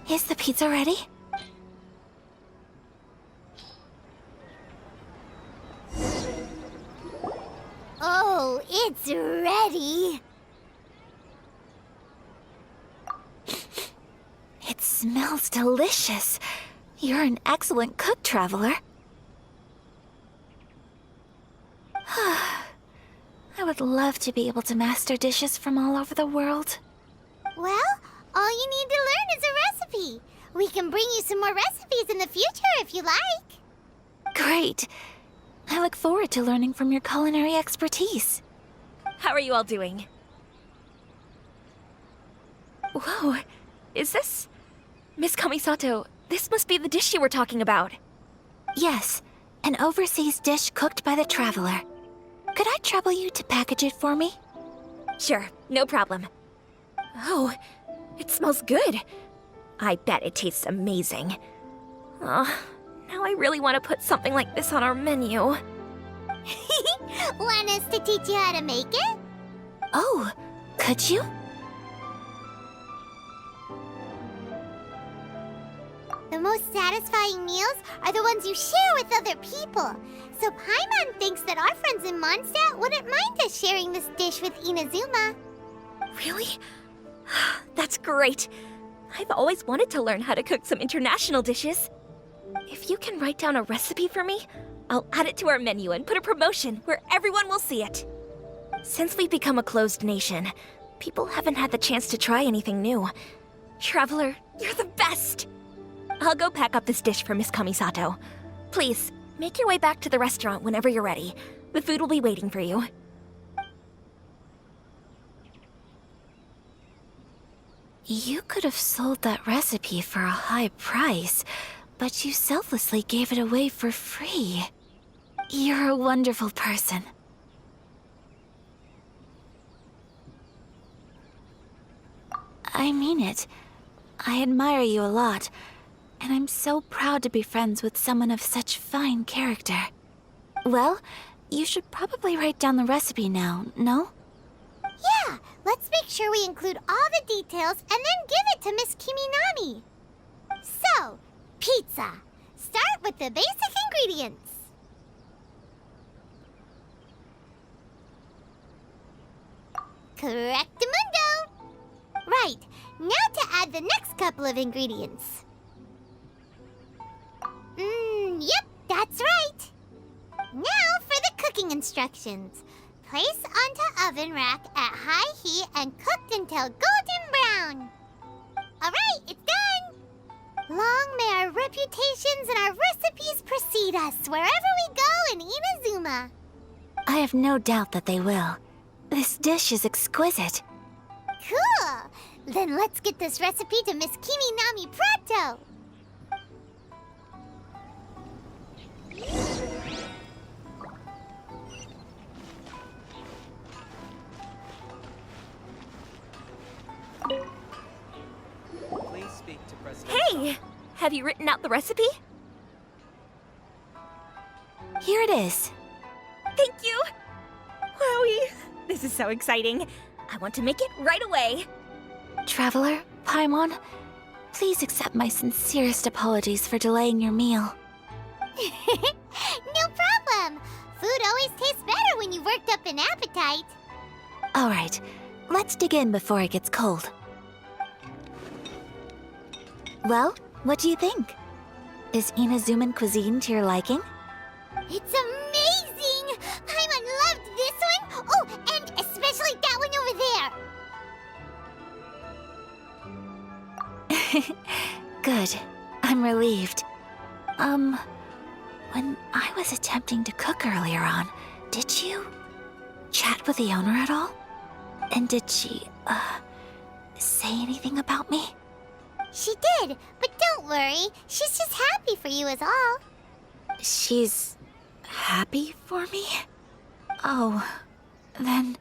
Is the pizza ready? Oh, it's ready! It smells delicious. You're an excellent cook, Traveler. I would love to be able to master dishes from all over the world. Well, all you need to learn is a recipe. We can bring you some more recipes in the future if you like. Great. I look forward to learning from your culinary expertise. How are you all doing? Whoa, is this... Miss Kamisato, this must be the dish you were talking about. Yes, an overseas dish cooked by the Traveler. Could I trouble you to package it for me? Sure, no problem. Oh, it smells good. I bet it tastes amazing. Oh, now I really want to put something like this on our menu. Want us to teach you how to make it? Oh, could you? The most satisfying meals are the ones you share with other people. So Paimon thinks that our friends in Mondstadt wouldn't mind us sharing this dish with Inazuma. Really? That's great. I've always wanted to learn how to cook some international dishes. If you can write down a recipe for me, I'll add it to our menu and put a promotion where everyone will see it. Since we've become a closed nation, people haven't had the chance to try anything new. Traveler, you're the best! I'll go pack up this dish for Miss Kamisato. Please, make your way back to the restaurant whenever you're ready. The food will be waiting for you. You could have sold that recipe for a high price, but you selflessly gave it away for free. You're a wonderful person. I mean it. I admire you a lot, and I'm so proud to be friends with someone of such fine character. Well, you should probably write down the recipe now, no? Yeah, let's make sure we include all the details and then give it to Miss Kiminami. So, pizza. Start with the basic ingredients. Correctamundo! Right, now to add the next couple of ingredients. Yep, that's right. Now for the cooking instructions. Place onto oven rack at high heat and cooked until golden brown. Alright, it's done! Long may our reputations and our recipes precede us wherever we go in Inazuma. I have no doubt that they will. This dish is exquisite. Cool! Then let's get this recipe to Miss Kiminami pronto! Please speak to President. Hey! Have you written out the recipe? Here it is. Thank you! Wowie! This is so exciting. I want to make it right away. Traveler, Paimon, please accept my sincerest apologies for delaying your meal. No problem! Food always tastes better when you've worked up an appetite. All right, let's dig in before it gets cold. Well, what do you think? Is Inazuman cuisine to your liking? It's amazing! Paimon loved this one! Oh, and especially that one over there! Good. I'm relieved. When I was attempting to cook earlier on, did you chat with the owner at all? And did she, say anything about me? She did, but don't worry. She's just happy for you is all. She's happy for me? Oh, then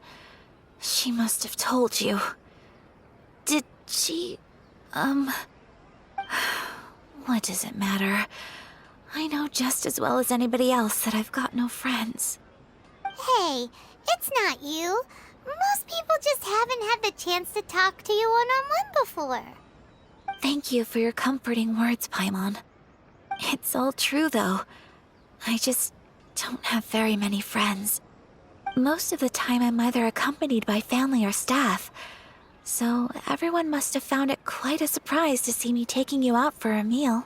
she must have told you. Did she, what does it matter? I know just as well as anybody else that I've got no friends. Hey, it's not you. Most people just haven't had the chance to talk to you one-on-one before. Thank you for your comforting words, Paimon. It's all true, though. I just don't have very many friends. Most of the time I'm either accompanied by family or staff, so everyone must have found it quite a surprise to see me taking you out for a meal.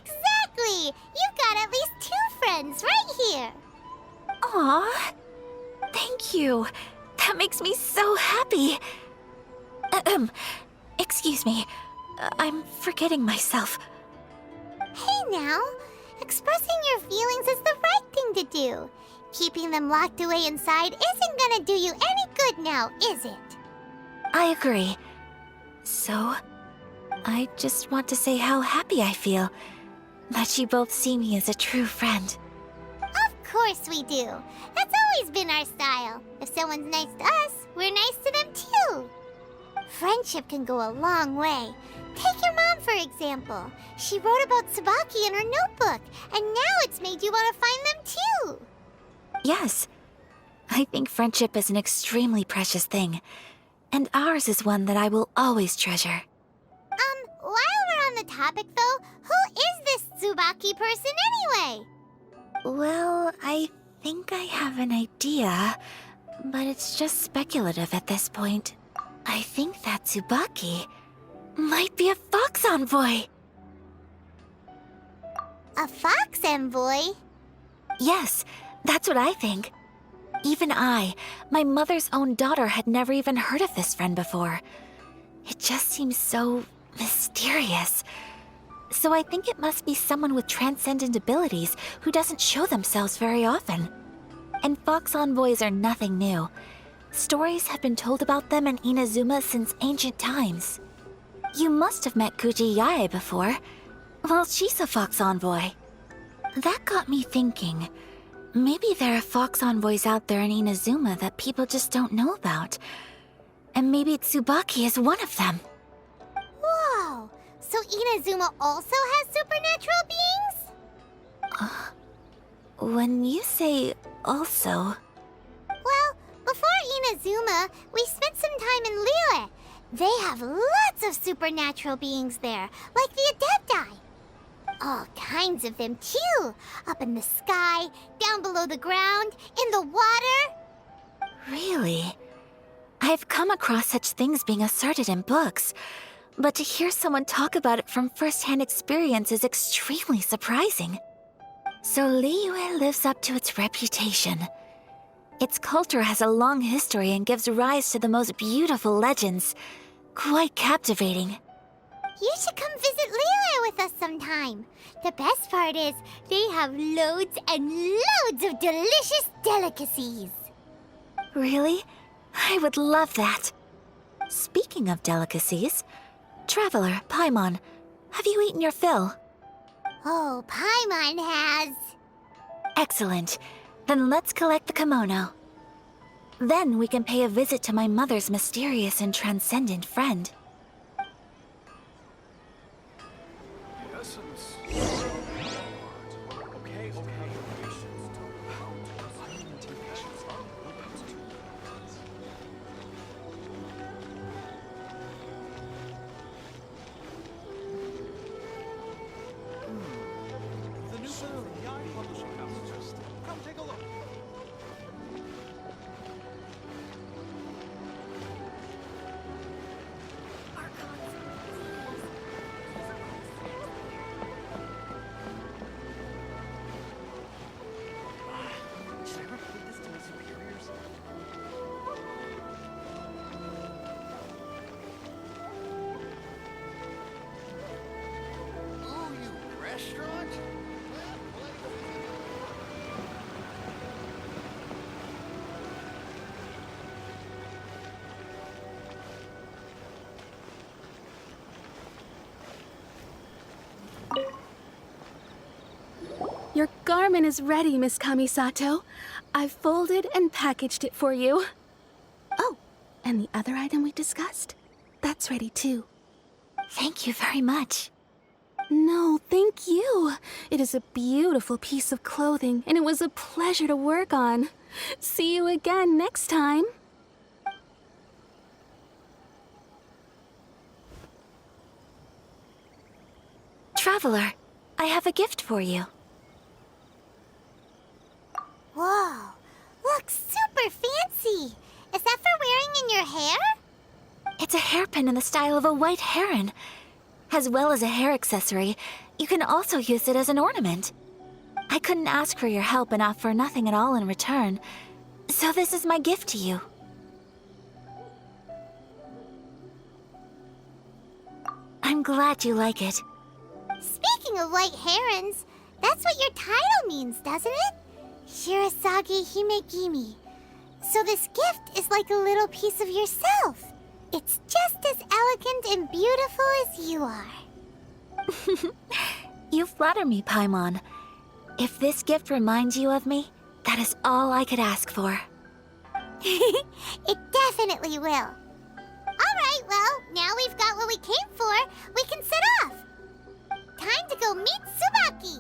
Exactly! You've got at least 2 friends right here. Aw, thank you. That makes me so happy. Excuse me. I'm forgetting myself. Hey now, expressing your feelings is the right thing to do. Keeping them locked away inside isn't gonna do you any good now, is it? I agree. So, I just want to say how happy I feel that you both see me as a true friend. Of course we do. That's always been our style. If someone's nice to us, we're nice to them too. Friendship can go a long way. Take your mom, for example. She wrote about Tsubaki in her notebook, and now it's made you want to find them too. Yes, I think friendship is an extremely precious thing, and ours is one that I will always treasure. While we're on the topic though, who is this Tsubaki person anyway? Well, I think I have an idea, but it's just speculative at this point. I think that Tsubaki might be a fox envoy. A fox envoy? Yes, that's what I think. Even I, my mother's own daughter, had never even heard of this friend before. It just seems so mysterious. So I think it must be someone with transcendent abilities who doesn't show themselves very often. And fox envoys are nothing new. Stories have been told about them in Inazuma since ancient times. You must have met Kuji Yae before. Well, she's a fox envoy. That got me thinking. Maybe there are fox envoys out there in Inazuma that people just don't know about. And maybe Tsubaki is one of them. Whoa! So Inazuma also has supernatural beings? When you say also... Well, before Inazuma, we spent some time in Liyue. They have lots of supernatural beings there, like the Adepti. All kinds of them, too. Up in the sky, down below the ground, in the water. Really? I've come across such things being asserted in books, but to hear someone talk about it from first-hand experience is extremely surprising. So Liyue lives up to its reputation. Its culture has a long history and gives rise to the most beautiful legends. Quite captivating. You should come visit Liyue with us sometime. The best part is, they have loads and loads of delicious delicacies. Really? I would love that. Speaking of delicacies, Traveler, Paimon, have you eaten your fill? Oh, Paimon has. Excellent. Then let's collect the kimono. Then we can pay a visit to my mother's mysterious and transcendent friend. The new publishing house. Come take a look. Should I report this to my superiors? Ooh, you restaurant? Your garment is ready, Miss Kamisato. I've folded and packaged it for you. Oh, and the other item we discussed? That's ready too. Thank you very much. No, thank you. It is a beautiful piece of clothing, and it was a pleasure to work on. See you again next time. Traveler, I have a gift for you. Whoa, looks super fancy. Is that for wearing in your hair? It's a hairpin in the style of a white heron. As well as a hair accessory, you can also use it as an ornament. I couldn't ask for your help and offer nothing at all in return, so this is my gift to you. I'm glad you like it. Speaking of white herons, that's what your title means, doesn't it? Shirasagi Himegimi. So this gift is like a little piece of yourself. It's just as elegant and beautiful as you are. You flatter me, Paimon. If this gift reminds you of me, that is all I could ask for. It definitely will. Alright, well, now we've got what we came for, we can set off. Time to go meet Tsubaki!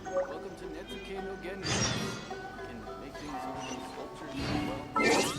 Welcome to Netsuke no Genshin. Can make things into sculptures as well.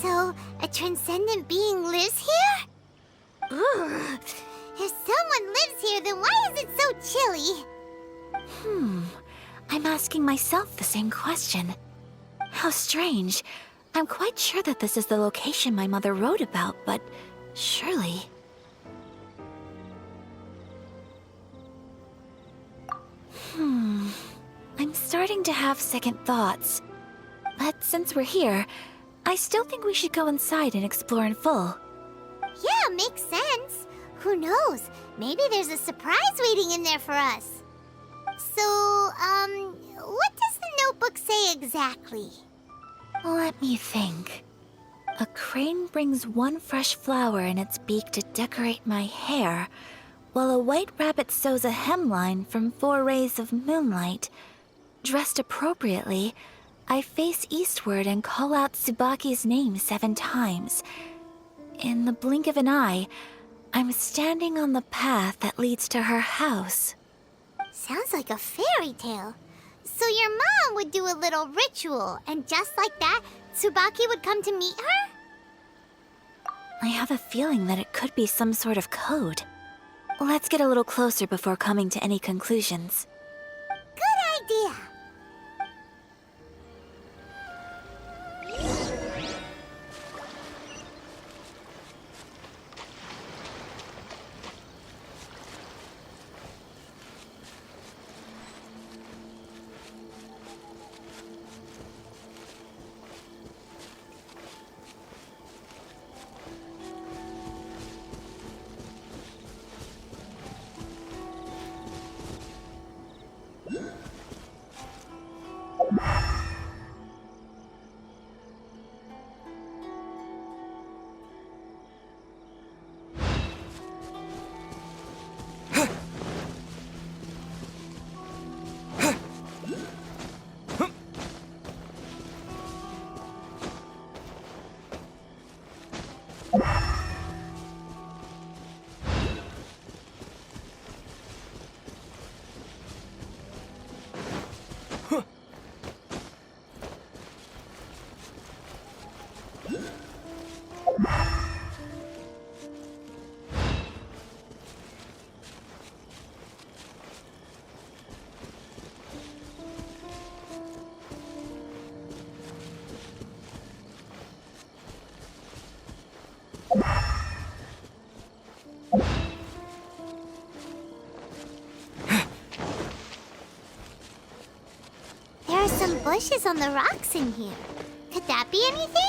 So, a transcendent being lives here? Ugh. If someone lives here, then why is it so chilly? I'm asking myself the same question. How strange. I'm quite sure that this is the location my mother wrote about, but surely... I'm starting to have second thoughts. But since we're here, I still think we should go inside and explore in full. Yeah, makes sense. Who knows? Maybe there's a surprise waiting in there for us. So, what does the notebook say exactly? Let me think. A crane brings one fresh flower in its beak to decorate my hair, while a white rabbit sews a hemline from 4 rays of moonlight. Dressed appropriately, I face eastward and call out Tsubaki's name 7 times. In the blink of an eye, I'm standing on the path that leads to her house. Sounds like a fairy tale. So your mom would do a little ritual, and just like that, Tsubaki would come to meet her? I have a feeling that it could be some sort of code. Let's get a little closer before coming to any conclusions. Good idea. There are some bushes on the rocks in here. Could that be anything?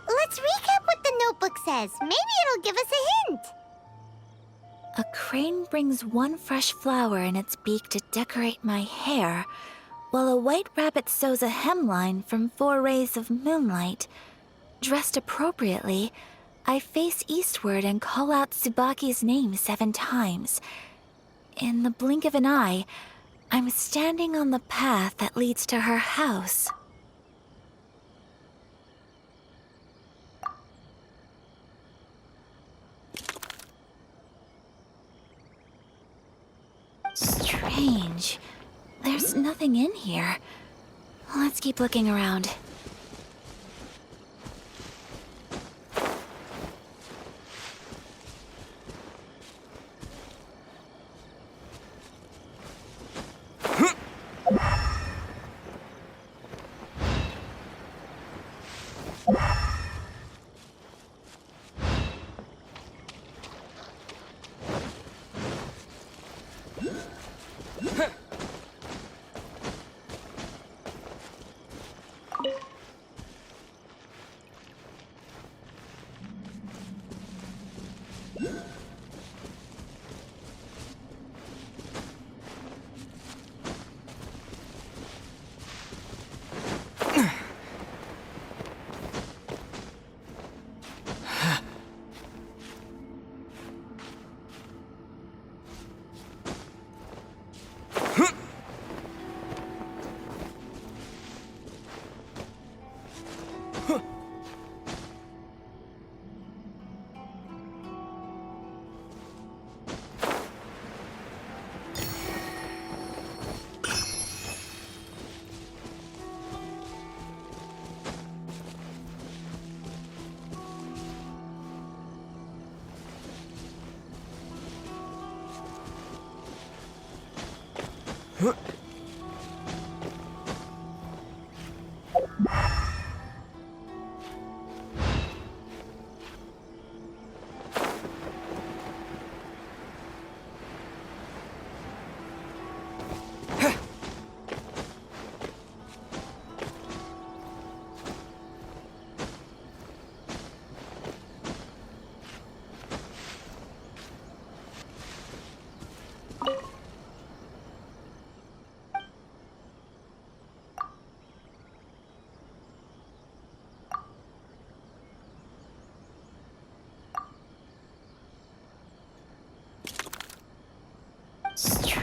Let's recap what the notebook says. Maybe it'll give us a hint. A crane brings one fresh flower in its beak to decorate my hair, while a white rabbit sews a hemline from 4 rays of moonlight. Dressed appropriately, I face eastward and call out Tsubaki's name 7 times. In the blink of an eye, I'm standing on the path that leads to her house. Strange. There's nothing in here. Let's keep looking around.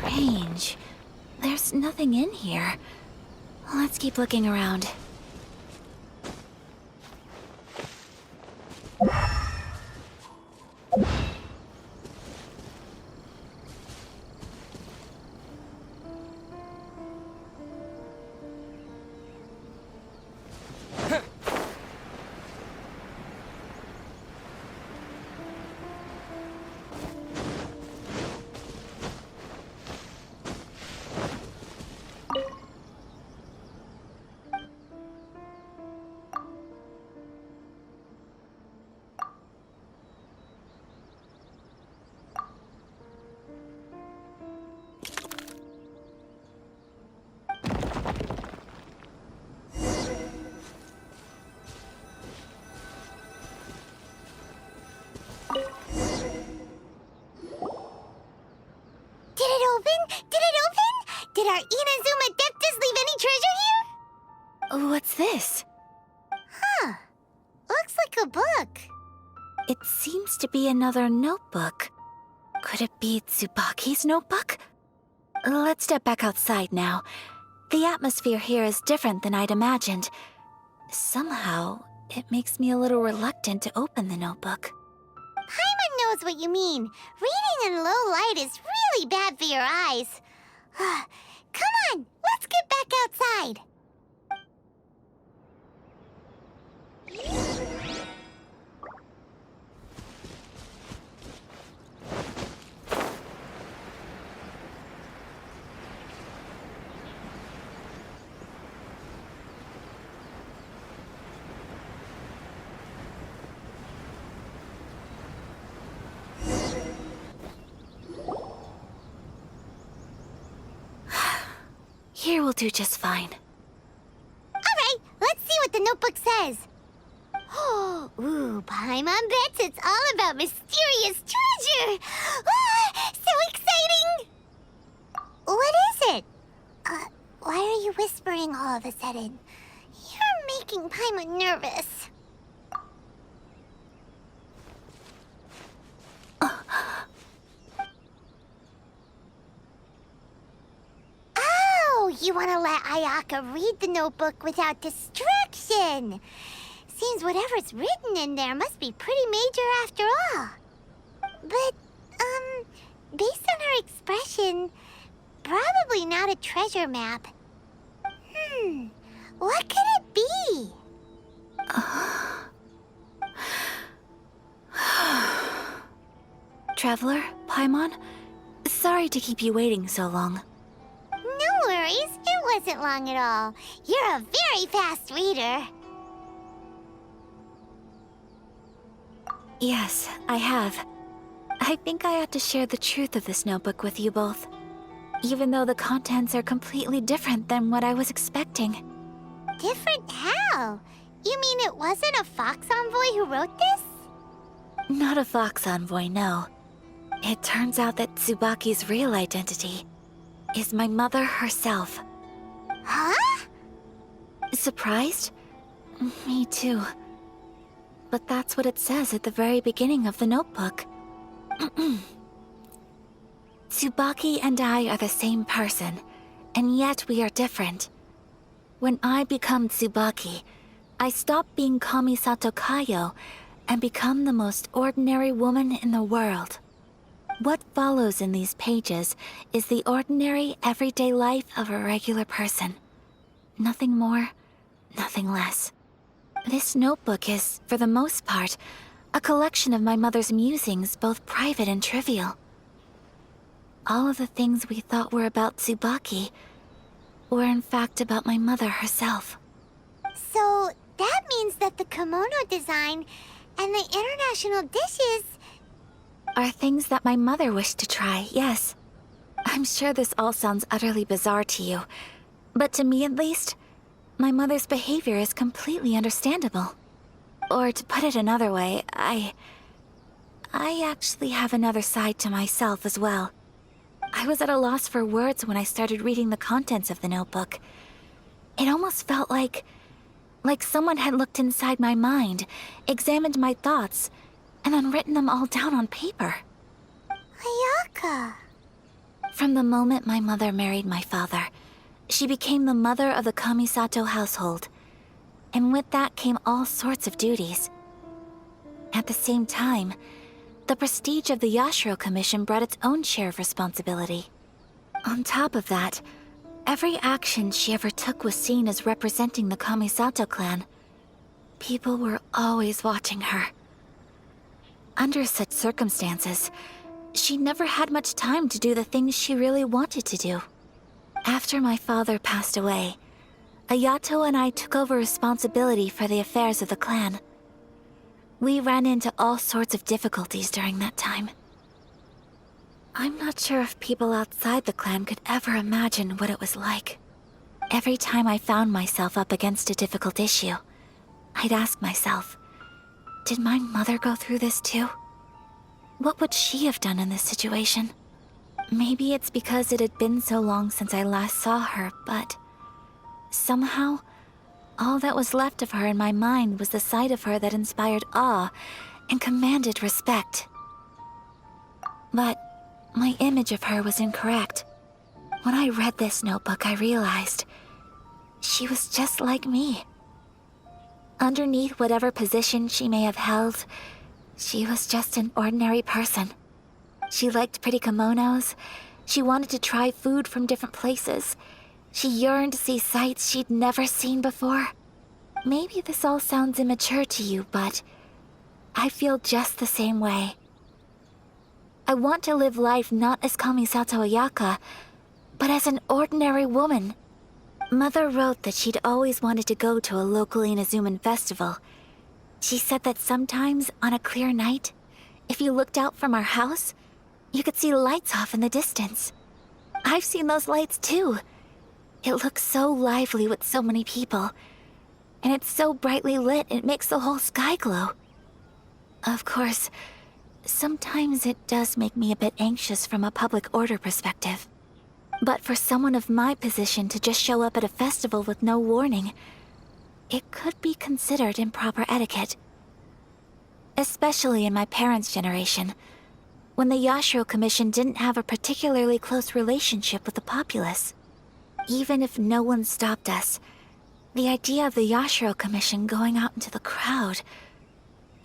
strange. There's nothing in here. Let's keep looking around. Did it open? Did it open? Did our Inazuma Adeptus leave any treasure here? What's this? Huh. Looks like a book. It seems to be another notebook. Could it be Tsubaki's notebook? Let's step back outside now. The atmosphere here is different than I'd imagined. Somehow, it makes me a little reluctant to open the notebook. Paimon knows what you mean. Reading in low light is really bad for your eyes. Come on, let's get back outside. Here will do just fine. All right, let's see what the notebook says. Ooh, Paimon bets it's all about mysterious treasure. So exciting! What is it? Why are you whispering all of a sudden? You're making Paimon nervous. Oh, you want to let Ayaka read the notebook without distraction. Seems whatever's written in there must be pretty major after all. But, based on her expression, probably not a treasure map. What could it be? Traveler, Paimon, sorry to keep you waiting so long. No worries, it wasn't long at all. You're a very fast reader. Yes, I have. I think I ought to share the truth of this notebook with you both. Even though the contents are completely different than what I was expecting. Different how? You mean it wasn't a Fox Envoy who wrote this? Not a Fox Envoy, no. It turns out that Tsubaki's real identity is my mother herself. Huh? Surprised? Me too. But that's what it says at the very beginning of the notebook. Tsubaki and I are the same person, and yet we are different. When I become Tsubaki, I stop being Kamisato Kayo and become the most ordinary woman in the world. What follows in these pages is the ordinary, everyday life of a regular person. Nothing more, nothing less. This notebook is, for the most part, a collection of my mother's musings, both private and trivial. All of the things we thought were about Tsubaki were in fact about my mother herself. So that means that the kimono design and the international dishes... Are things that my mother wished to try, yes. I'm sure this all sounds utterly bizarre to you, but to me at least, my mother's behavior is completely understandable. Or to put it another way, I actually have another side to myself as well. I was at a loss for words when I started reading the contents of the notebook. It almost felt like someone had looked inside my mind, examined my thoughts, and then written them all down on paper. Ayaka. From the moment my mother married my father, she became the mother of the Kamisato household. And with that came all sorts of duties. At the same time, the prestige of the Yashiro Commission brought its own share of responsibility. On top of that, every action she ever took was seen as representing the Kamisato clan. People were always watching her. Under such circumstances, she never had much time to do the things she really wanted to do. After my father passed away, Ayato and I took over responsibility for the affairs of the clan. We ran into all sorts of difficulties during that time. I'm not sure if people outside the clan could ever imagine what it was like. Every time I found myself up against a difficult issue, I'd ask myself, did my mother go through this too? What would she have done in this situation? Maybe it's because it had been so long since I last saw her, but somehow, all that was left of her in my mind was the sight of her that inspired awe and commanded respect. But my image of her was incorrect. When I read this notebook, I realized she was just like me. Underneath whatever position she may have held, she was just an ordinary person. She liked pretty kimonos. She wanted to try food from different places. She yearned to see sights she'd never seen before. Maybe this all sounds immature to you, but I feel just the same way. I want to live life not as Kamisato Ayaka, but as an ordinary woman. Mother wrote that she'd always wanted to go to a local Inazuman festival. She said that sometimes, on a clear night, if you looked out from our house, you could see lights off in the distance. I've seen those lights too. It looks so lively with so many people, and it's so brightly lit it makes the whole sky glow. Of course, sometimes it does make me a bit anxious from a public order perspective. But for someone of my position to just show up at a festival with no warning, it could be considered improper etiquette. Especially in my parents' generation, when the Yashiro Commission didn't have a particularly close relationship with the populace. Even if no one stopped us, the idea of the Yashiro Commission going out into the crowd,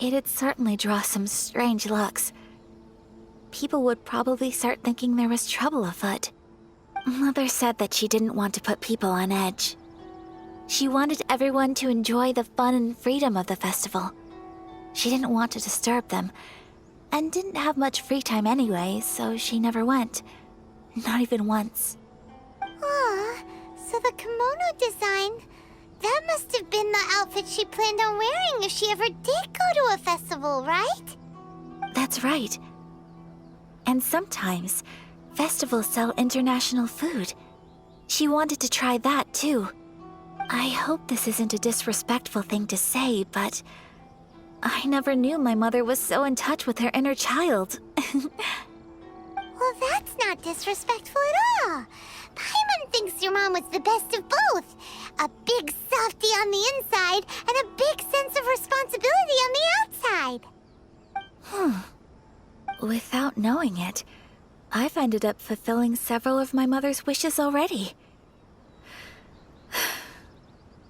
it'd certainly draw some strange looks. People would probably start thinking there was trouble afoot. Mother said that she didn't want to put people on edge. She wanted everyone to enjoy the fun and freedom of the festival. She didn't want to disturb them, and didn't have much free time anyway, so she never went. Not even once. Aw, so the kimono design, that must have been the outfit she planned on wearing if she ever did go to a festival, right? That's right. And sometimes, festivals sell international food. She wanted to try that too. I hope this isn't a disrespectful thing to say, but I never knew my mother was so in touch with her inner child. Well, that's not disrespectful at all. Paimon thinks your mom was the best of both. A big softie on the inside and a big sense of responsibility on the outside. Without knowing it, I've ended up fulfilling several of my mother's wishes already.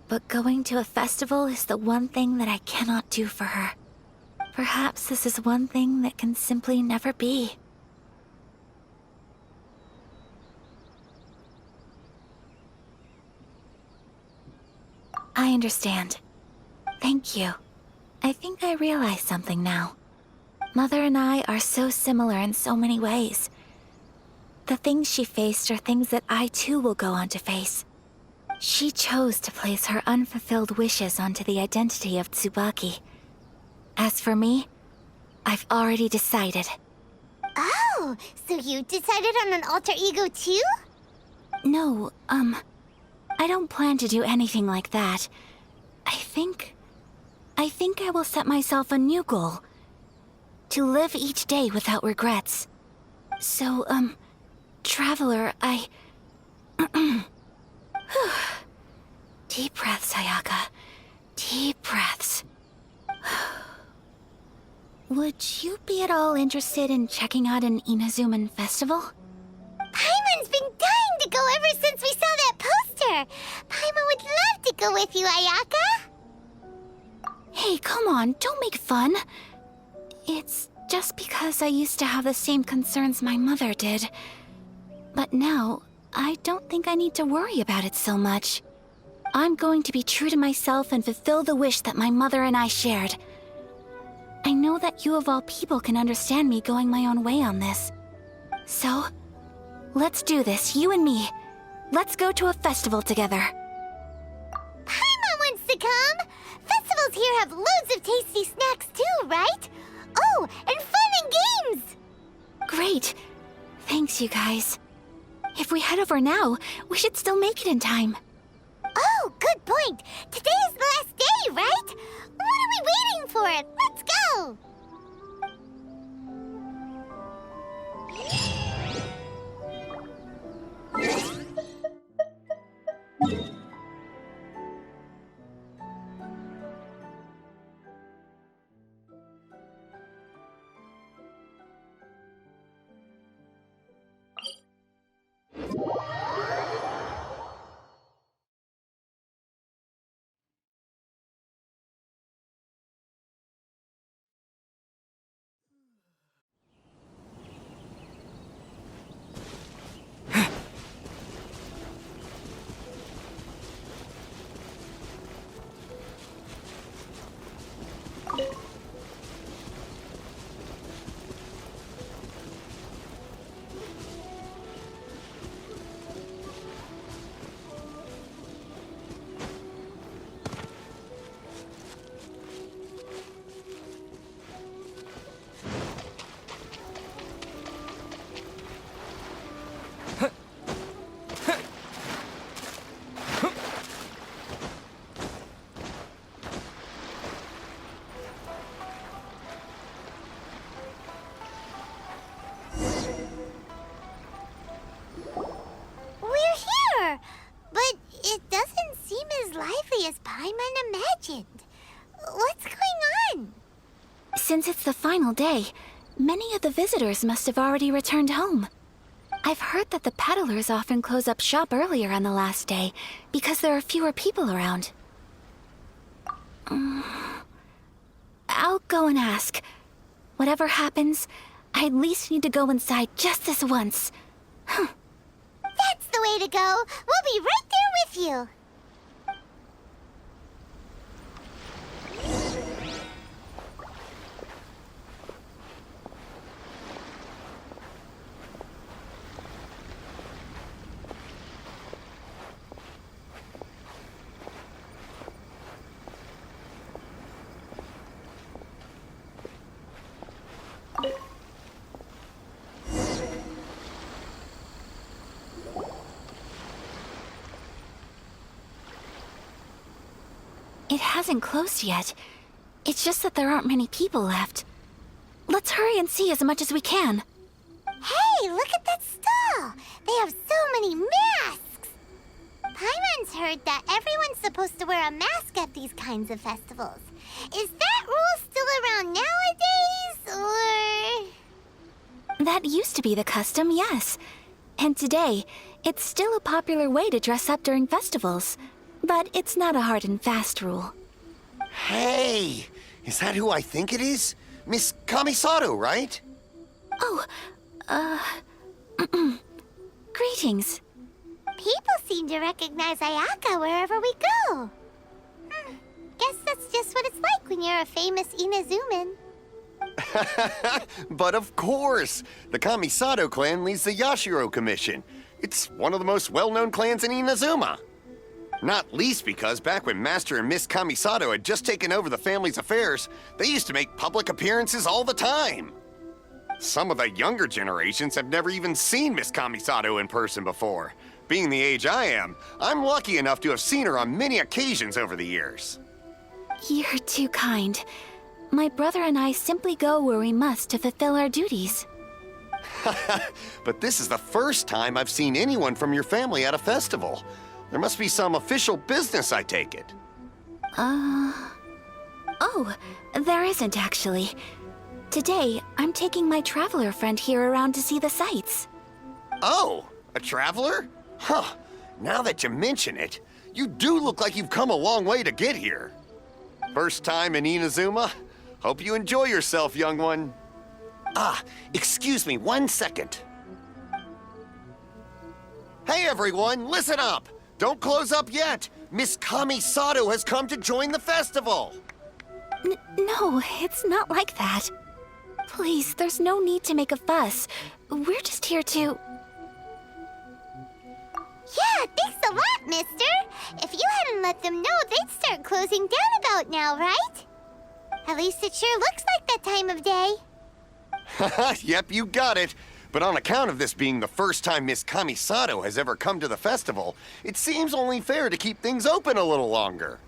But going to a festival is the one thing that I cannot do for her. Perhaps this is one thing that can simply never be. I understand. Thank you. I think I realize something now. Mother and I are so similar in so many ways. The things she faced are things that I too will go on to face. She chose to place her unfulfilled wishes onto the identity of Tsubaki. As for me, I've already decided. Oh, so you decided on an alter ego too? No, I don't plan to do anything like that. I think I will set myself a new goal. To live each day without regrets. So, Traveler, Deep breaths, Ayaka. Deep breaths. Would you be at all interested in checking out an Inazuman festival? Paimon here! Paimon would love to go with you, Ayaka! Hey, come on, don't make fun. It's just because I used to have the same concerns my mother did. But now, I don't think I need to worry about it so much. I'm going to be true to myself and fulfill the wish that my mother and I shared. I know that you of all people can understand me going my own way on this. So, let's do this, you and me. Let's go to a festival together. Paimon wants to come! Festivals here have loads of tasty snacks too, right? Oh, and fun and games! Great. Thanks, you guys. If we head over now, we should still make it in time. Oh, good point! Today is the last day, right? What are we waiting for? Let's go! As Paimon imagined. What's going on? Since it's the final day, many of the visitors must have already returned home. I've heard that the peddlers often close up shop earlier on the last day because there are fewer people around. I'll go and ask. Whatever happens, I at least need to go inside just this once. That's the way to go. We'll be right there with you. It hasn't closed yet. It's just that there aren't many people left. Let's hurry and see as much as we can. Hey, look at that stall! They have so many masks! Paimon's heard that everyone's supposed to wear a mask at these kinds of festivals. Is that rule still around nowadays, or...? That used to be the custom, yes. And today, it's still a popular way to dress up during festivals. But it's not a hard and fast rule. Hey! Is that who I think it is? Miss Kamisato, right? Oh, greetings. People seem to recognize Ayaka wherever we go. Guess that's just what it's like when you're a famous Inazuman. But of course! The Kamisato clan leads the Yashiro Commission. It's one of the most well-known clans in Inazuma. Not least because back when Master and Miss Kamisato had just taken over the family's affairs, they used to make public appearances all the time. Some of the younger generations have never even seen Miss Kamisato in person before. Being the age I am, I'm lucky enough to have seen her on many occasions over the years. You're too kind. My brother and I simply go where we must to fulfill our duties. But this is the first time I've seen anyone from your family at a festival. There must be some official business, I take it. Oh, there isn't actually. Today, I'm taking my traveler friend here around to see the sights. Oh, a traveler? Huh. Now that you mention it, you do look like you've come a long way to get here. First time in Inazuma? Hope you enjoy yourself, young one. Ah, excuse me 1 second. Hey everyone, listen up! Don't close up yet! Miss Kamisato has come to join the festival! No, it's not like that. Please, there's no need to make a fuss. We're just here to... Yeah, thanks a lot, mister. If you hadn't let them know, they'd start closing down about now, right? At least it sure looks like that time of day. Yep, you got it. But on account of this being the first time Miss Kamisato has ever come to the festival, it seems only fair to keep things open a little longer.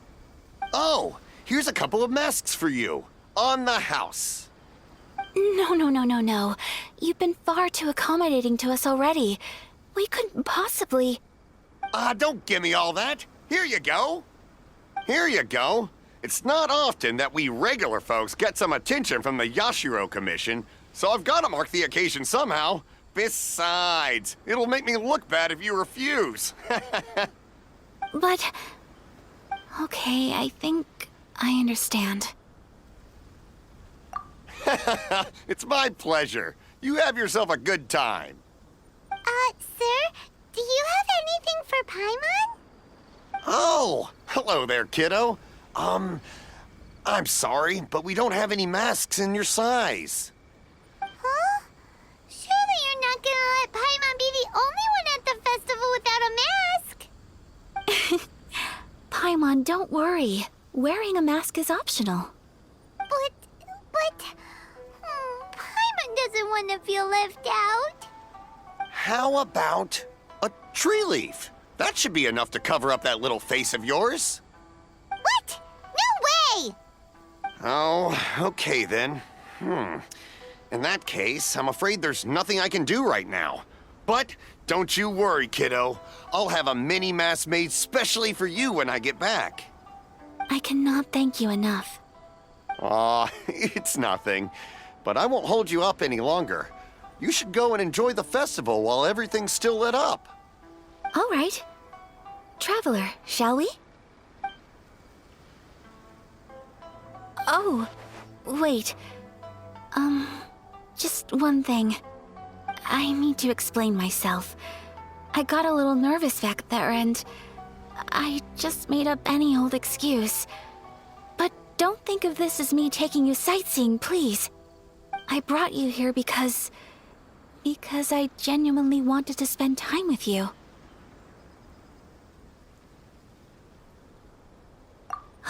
Oh, here's a couple of masks for you. On the house. No. You've been far too accommodating to us already. We couldn't possibly... Don't give me all that. Here you go. Here you go. It's not often that we regular folks get some attention from the Yashiro Commission, so I've got to mark the occasion somehow. Besides, it'll make me look bad if you refuse. But... Okay, I think I understand. It's my pleasure. You have yourself a good time. Sir, do you have anything for Paimon? Oh, hello there, kiddo. I'm sorry, but we don't have any masks in your size. Huh? Surely you're not gonna let Paimon be the only one at the festival without a mask? Paimon, don't worry. Wearing a mask is optional. But... Paimon doesn't want to feel left out. How about a tree leaf? That should be enough to cover up that little face of yours. What? No way! Oh, okay then. In that case, I'm afraid there's nothing I can do right now. But don't you worry, kiddo. I'll have a mini mask made specially for you when I get back. I cannot thank you enough. Aw, it's nothing. But I won't hold you up any longer. You should go and enjoy the festival while everything's still lit up. All right. Traveler, shall we? Oh, wait. Just one thing. I need to explain myself. I got a little nervous back there and I just made up any old excuse. But don't think of this as me taking you sightseeing, please. I brought you here because I genuinely wanted to spend time with you.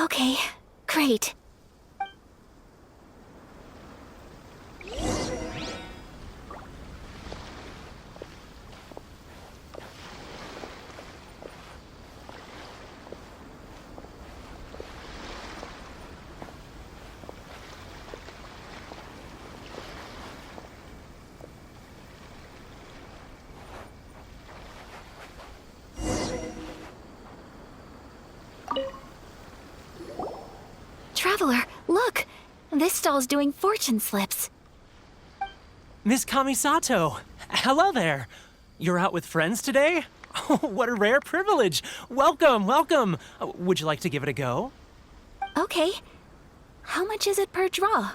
Okay, great. Traveler, look! This stall's doing fortune slips. Miss Kamisato, hello there. You're out with friends today? Oh, what a rare privilege. Welcome, welcome. Would you like to give it a go? Okay. How much is it per draw?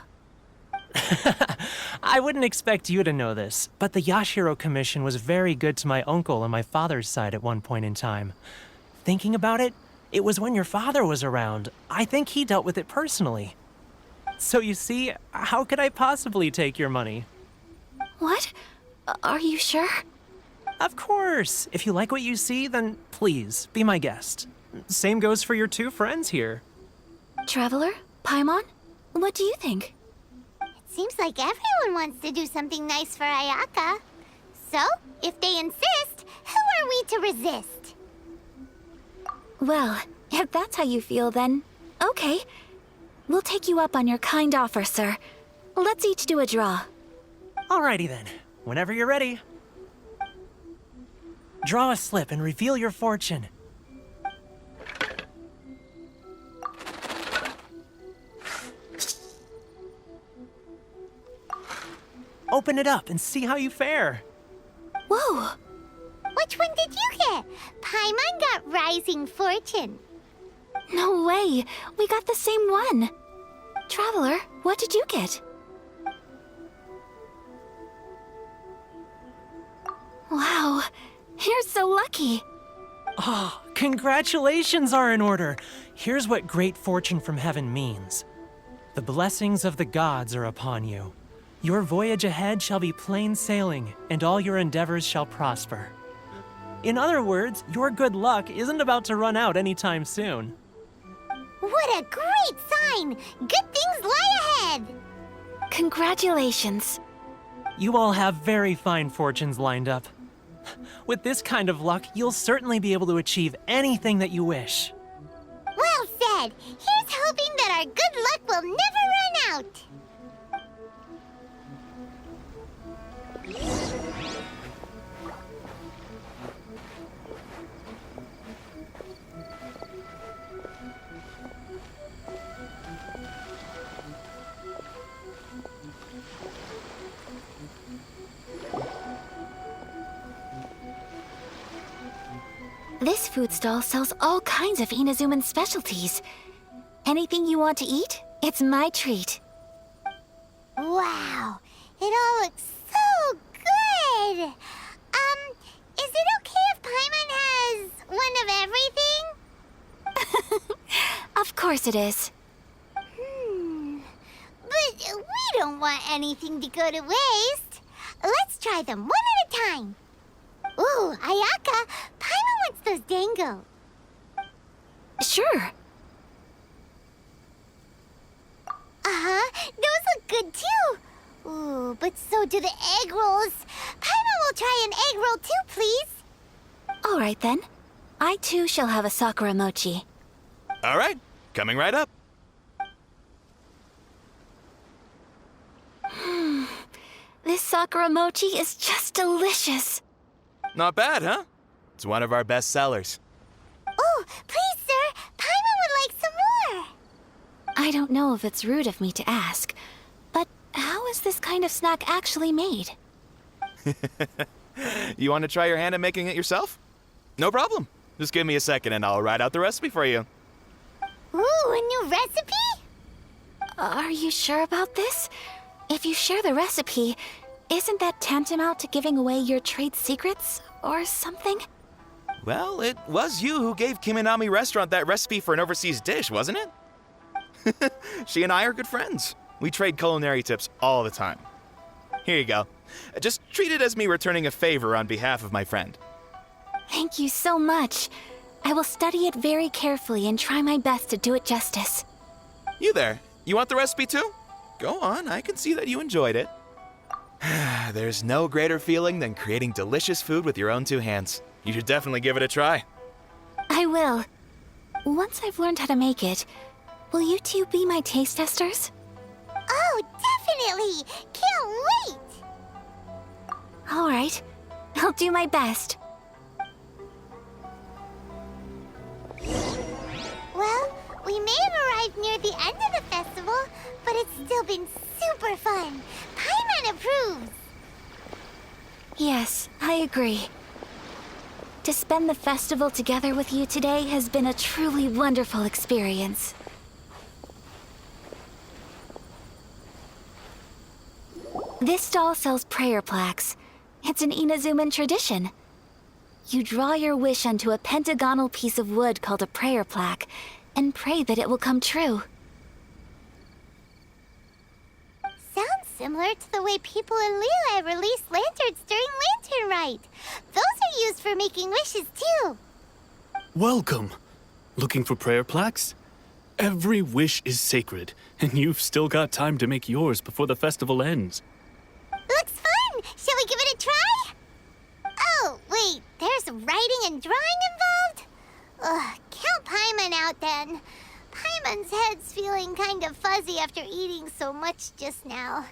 I wouldn't expect you to know this, but the Yashiro Commission was very good to my uncle on my father's side at one point in time. Thinking about it, it was when your father was around. I think he dealt with it personally. So you see, how could I possibly take your money? What? Are you sure? Of course. If you like what you see, then please, be my guest. Same goes for your two friends here. Traveler? Paimon? What do you think? It seems like everyone wants to do something nice for Ayaka. So, if they insist, who are we to resist? Well, if that's how you feel, then okay. We'll take you up on your kind offer, sir. Let's each do a draw. Alrighty then. Whenever you're ready. Draw a slip and reveal your fortune. Open it up and see how you fare. Whoa! Which one did you get? Paimon got Rising Fortune. No way! We got the same one! Traveler, what did you get? Wow, you're so lucky! Oh, congratulations are in order. Here's what great fortune from heaven means. The blessings of the gods are upon you. Your voyage ahead shall be plain sailing, and all your endeavors shall prosper. In other words, your good luck isn't about to run out anytime soon. What a great sign! Good things lie ahead! Congratulations. You all have very fine fortunes lined up. With this kind of luck, you'll certainly be able to achieve anything that you wish. Well said! Here's hoping that our good luck will never run out! This food stall sells all kinds of Inazuman specialties. Anything you want to eat, it's my treat. Wow! It all looks so good! Is it okay if Paimon has one of everything? Of course it is. But we don't want anything to go to waste. Let's try them one at a time. Ooh, Ayaka, Paimon wants those dango. Sure. Uh-huh, those look good too. Ooh, but so do the egg rolls. Paimon will try an egg roll too, please. All right then. I too shall have a sakura mochi. All right, coming right up. This sakura mochi is just delicious. Not bad, huh? It's one of our best sellers. Oh, please, sir. Paimon would like some more. I don't know if it's rude of me to ask, but how is this kind of snack actually made? You want to try your hand at making it yourself? No problem. Just give me a second and I'll write out the recipe for you. Ooh, a new recipe? Are you sure about this? If you share the recipe, isn't that tantamount to giving away your trade secrets or something? Well, it was you who gave Kiminami Restaurant that recipe for an overseas dish, wasn't it? She and I are good friends. We trade culinary tips all the time. Here you go. Just treat it as me returning a favor on behalf of my friend. Thank you so much. I will study it very carefully and try my best to do it justice. You there, you want the recipe too? Go on, I can see that you enjoyed it. There's no greater feeling than creating delicious food with your own two hands. You should definitely give it a try. I will. Once I've learned how to make it, will you two be my taste testers? Oh, definitely! Can't wait! All right. I'll do my best. Well, we may have arrived near the end of the festival, but it's still been super fun. Paimon approves. Yes, I agree. To spend the festival together with you today has been a truly wonderful experience. This stall sells prayer plaques. It's an Inazuman tradition. You draw your wish onto a pentagonal piece of wood called a prayer plaque and pray that it will come true. Sounds similar to the way people in Liyue release lanterns during Lantern Rite. Those are used for making wishes too. Welcome. Looking for prayer plaques? Every wish is sacred, and you've still got time to make yours before the festival ends. Looks fun! Shall we give it a try? Oh, wait, there's writing and drawing involved? Ugh, count Paimon out then. Paimon's head's feeling kind of fuzzy after eating so much just now.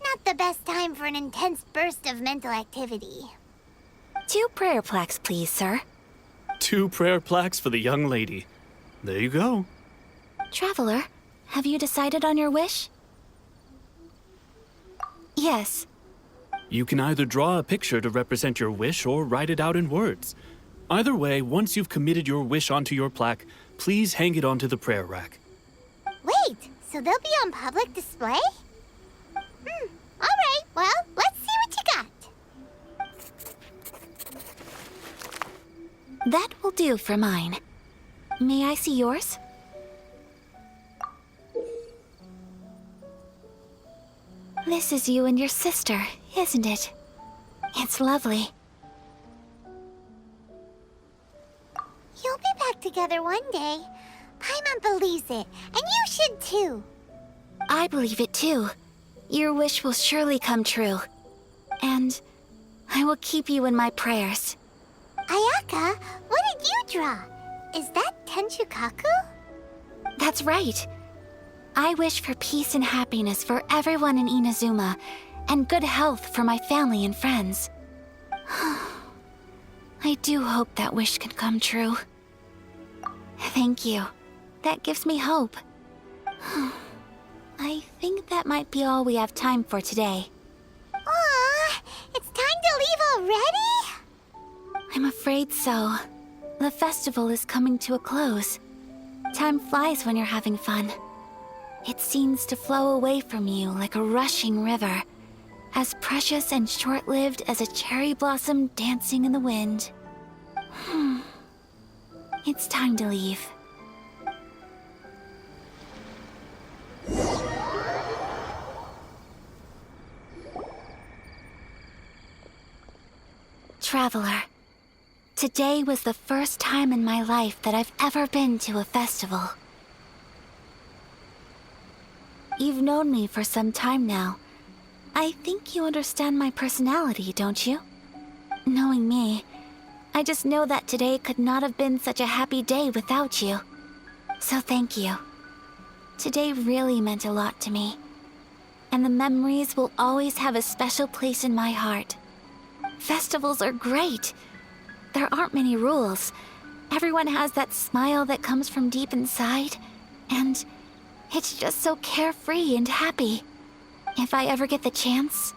Not the best time for an intense burst of mental activity. 2 prayer plaques, please, sir. 2 prayer plaques for the young lady. There you go. Traveler, have you decided on your wish? Yes. You can either draw a picture to represent your wish or write it out in words. Either way, once you've committed your wish onto your plaque, please hang it onto the prayer rack. Wait, so they'll be on public display? Alright, well, let's see what you got. That will do for mine. May I see yours? This is you and your sister, isn't it? It's lovely. You'll be back together one day. Paimon believes it, and you should too. I believe it too. Your wish will surely come true. And I will keep you in my prayers. Ayaka, what did you draw? Is that Tenshukaku? That's right. I wish for peace and happiness for everyone in Inazuma, and good health for my family and friends. I do hope that wish can come true. Thank you. That gives me hope. I think that might be all we have time for today. Aw, it's time to leave already? I'm afraid so. The festival is coming to a close. Time flies when you're having fun. It seems to flow away from you like a rushing river, as precious and short-lived as a cherry blossom dancing in the wind. It's time to leave. Traveler, today was the first time in my life that I've ever been to a festival. You've known me for some time now. I think you understand my personality, don't you? Knowing me, I just know that today could not have been such a happy day without you. So thank you. Today really meant a lot to me. And the memories will always have a special place in my heart. Festivals are great. There aren't many rules. Everyone has that smile that comes from deep inside. And it's just so carefree and happy. If I ever get the chance,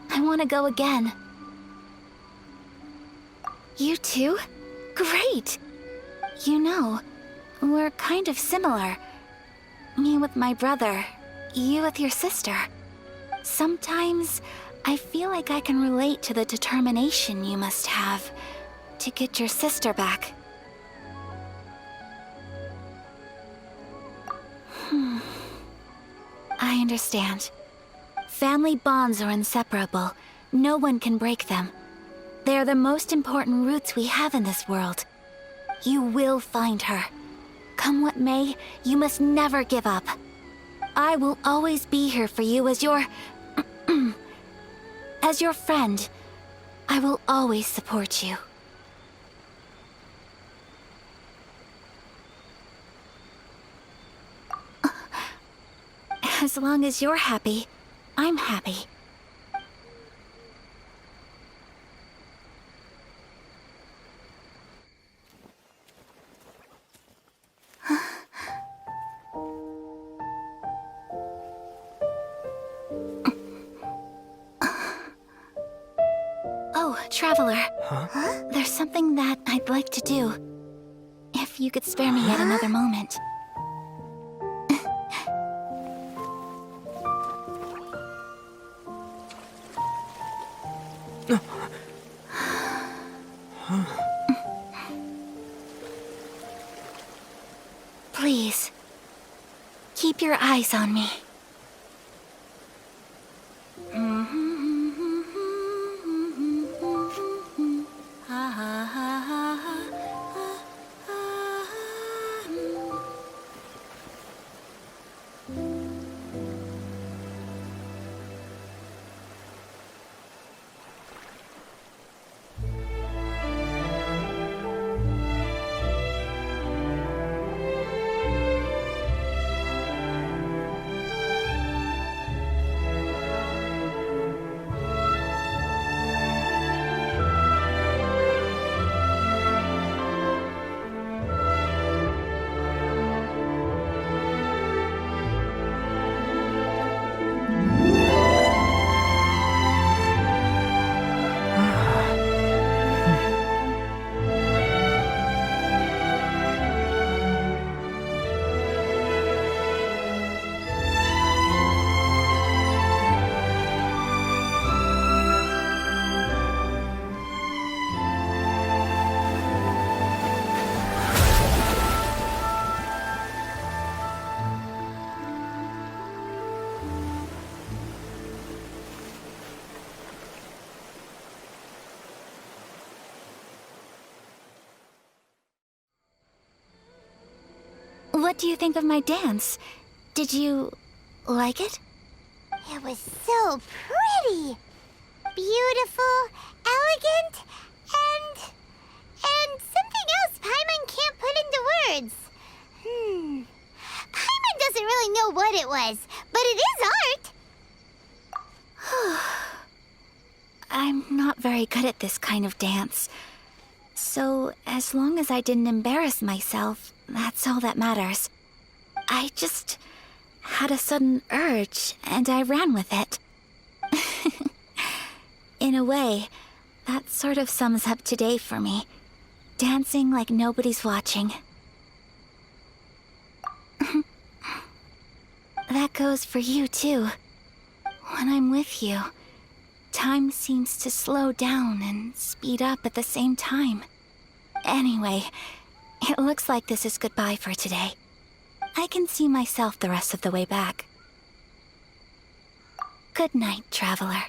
I want to go again. You too? Great! You know, we're kind of similar. Me with my brother, you with your sister. Sometimes I feel like I can relate to the determination you must have to get your sister back. I understand. Family bonds are inseparable. No one can break them. They are the most important roots we have in this world. You will find her. Come what may, you must never give up. I will always be here for you as your... as your friend. I will always support you. As long as you're happy, I'm happy. Oh, Traveler. Huh? There's something that I'd like to do. If you could spare me yet another moment. Please, keep your eyes on me. What do you think of my dance? Did you like it? It was so pretty. Beautiful, elegant, and something else Paimon can't put into words. Paimon doesn't really know what it was, but it is art. I'm not very good at this kind of dance. So, as long as I didn't embarrass myself, that's all that matters. I just had a sudden urge, and I ran with it. In a way, that sort of sums up today for me. Dancing like nobody's watching. That goes for you, too. When I'm with you, time seems to slow down and speed up at the same time. Anyway, it looks like this is goodbye for today. I can see myself the rest of the way back. Good night, traveler.